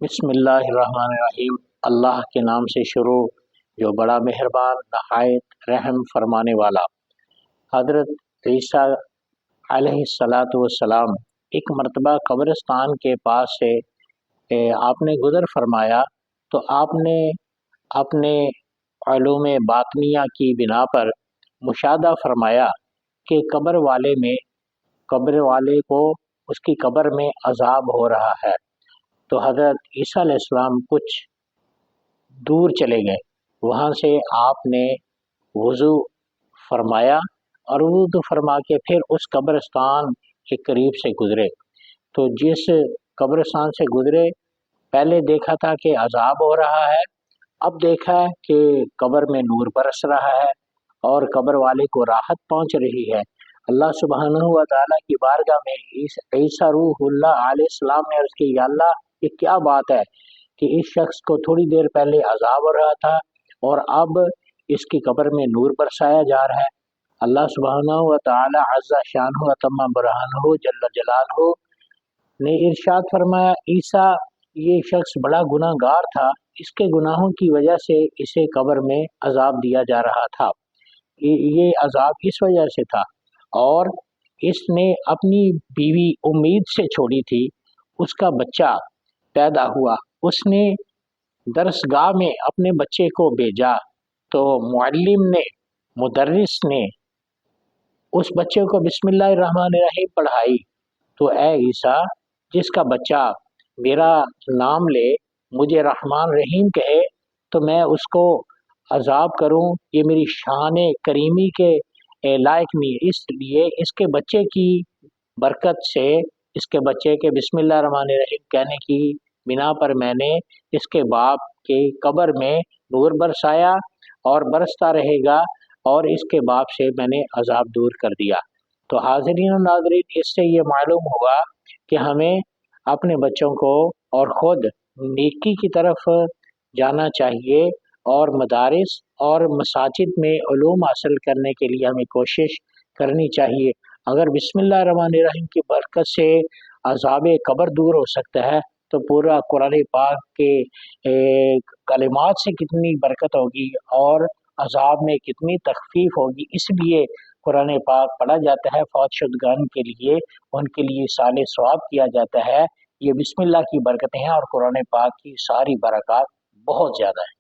बिस्मिल्लाहिर्रहमानिर्रहीम। अल्लाह के नाम से शुरू जो बड़ा मेहरबान नहायत रहम फरमाने वाला। हज़रत ईसा अलैहिस्सलातु वस्सलाम एक मरतबा कब्रिस्तान के पास से आपने गुज़र फरमाया तो आपने अपने उलूम बातिनिया की बिना पर मुशाहदा फरमाया कि कब्र वाले को उसकी कब्र में अज़ाब हो रहा है। तो हज़रत ईसा अलैहिस्सलाम कुछ दूर चले गए, वहाँ से आपने वज़ू फरमाया और वज़ू फरमा के फिर उस कब्रिस्तान के करीब से गुज़रे। तो जिस कब्रिस्तान से गुज़रे पहले देखा था कि अज़ाब हो रहा है, अब देखा है कि कब्र में नूर बरस रहा है और कब्र वाले को राहत पहुँच रही है। अल्लाह सुब्हानहू व तआला की बारगाह में ईसा रूहुल्लाह अलैहिस्सलाम ने अर्ज़ की, या अल्लाह ये क्या बात है कि इस शख्स को थोड़ी देर पहले अज़ाब हो रहा था और अब इसकी कब्र में नूर बरसाया जा रहा है। अल्लाह सुब्हानहू व तआला अज़्ज़ा शानुहु व तम्मा बुरहानुहु जल्ल जलालहु ने इरशाद फरमाया, ईसा ये शख्स बड़ा गुनाहगार था, इसके गुनाहों की वजह से इसे कब्र में अज़ाब दिया जा रहा था। ये अज़ाब इस वजह से था और इसने अपनी बीवी उम्मीद से छोड़ी थी, उसका बच्चा पैदा हुआ, उसने दरसगाह में अपने बच्चे को भेजा तो मुदर्रिस ने उस बच्चे को बिस्मिल्लाहिर्रहमानिर्रहीम पढ़ाई। तो ऐ ईसा, जिसका बच्चा मेरा नाम ले, मुझे रहमान रहीम कहे, तो मैं उसको अज़ाब करूं, ये मेरी शान करीमी के लायक नहीं है। इसलिए इसके बच्चे की बरकत से, इसके बच्चे के बिस्मिल्लाहिर्रहमानिर्रहीम कहने की बिना पर मैंने इसके बाप के कब्र में नूर बरसाया और बरसता रहेगा और इसके बाप से मैंने अज़ाब दूर कर दिया। तो हाज़रीन और नाज़रीन, इससे ये मालूम हुआ कि हमें अपने बच्चों को और ख़ुद नेकी की तरफ जाना चाहिए और मदारिस और मसाजिद में उलूम हासिल करने के लिए हमें कोशिश करनी चाहिए। अगर बिस्मिल्लाहिर्रहमानिर्रहीम की बरकत से अज़ाब कब्र दूर हो सकता है तो पूरा कुरान पाक के कलिमात से कितनी बरकत होगी और अज़ाब में कितनी तख़फ़ीफ़ होगी। इसलिए कुरान पाक पढ़ा जाता है, फ़ौत शुदगान के लिए उनके लिए साले सवाब किया जाता है। ये बिस्मिल्लाह की बरकतें हैं और कुरान पाक की सारी बरक़ात बहुत ज़्यादा है।